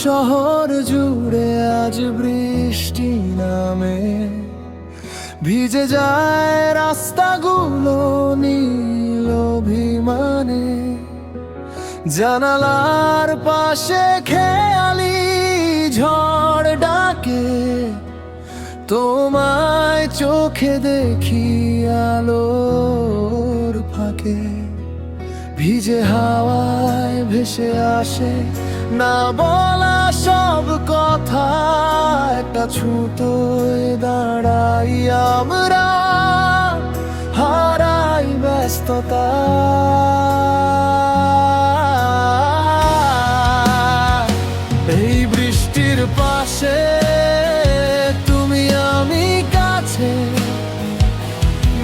শহর জুড়ে আজ বৃষ্টি নামে, ভিজে যায় রাস্তাগুলো নীল অভিমানে। জানালার পাশে খেয়ালি ঝড় ডাকে, তোমায় চোখে দেখি আলোর ফাঁকে। ভিজে হাওয়ায় ভেসে আসে না বলা সব কথা, একটা ছুতোয় দাঁড়াই আমরা, হারাই ব্যস্ততা। এই বৃষ্টির পাশে তুমি আমি কাছে,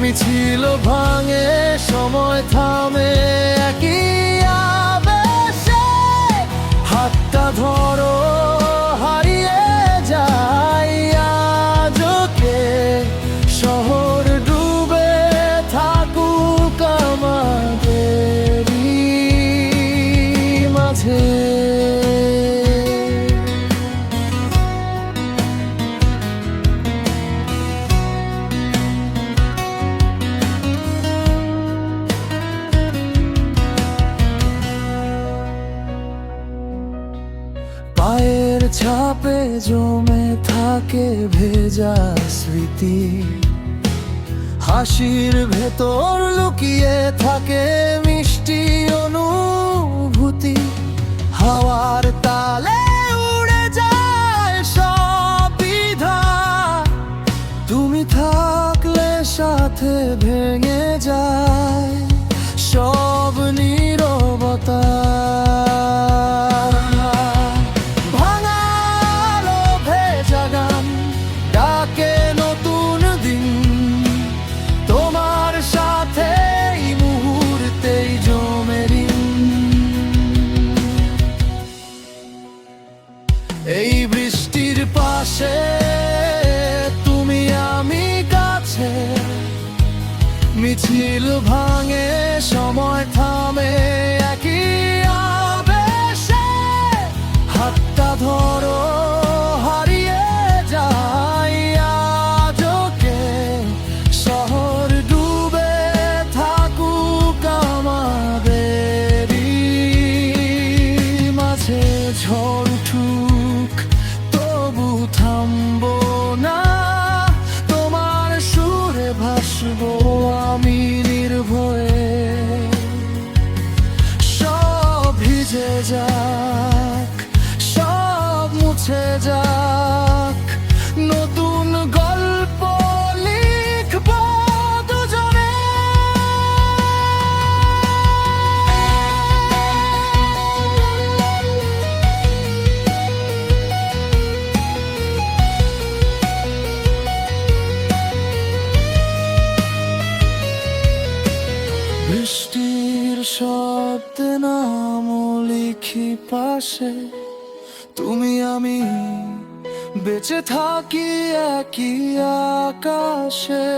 মিছিল ভাঙে সময় থামে একই আবেশে। হাতটা ধরো হারিয়ে যাই আজকে, শহর ডুবে থাকুক আমাদেরই মাঝে। পায়ের ছাপে জমে থাকে ভেজা স্মৃতি, হাসির ভেতর লুকিয়ে থাকে মিষ্টি অনুভূতি। হাওয়ার তালে উড়ে যায় সব দ্বিধা, তুমি থাকলে সাথে ভেঙে যায় সব নীরবতা। এই বৃষ্টির পাশে তুমি আমি কাছে, মিছিল ভাঙে সময় থামে একই আবেশে। হাতটা ধরো হারিয়ে যাই আজকে, শহর ডুবে থাকুক আমাদেরই মাঝে। ঝড় উঠুক তবু থামবো না, তোমার সুরে ভাসবো আমি নির্ভয়ে। সব ভিজে যাক, সব মুছে যাক, নতুন গল্প লিখবো দুজনে। বৃষ্টির শব্দে নাম লিখি পাশে, তুমি আমি বেঁচে থাকি একই আকাশে।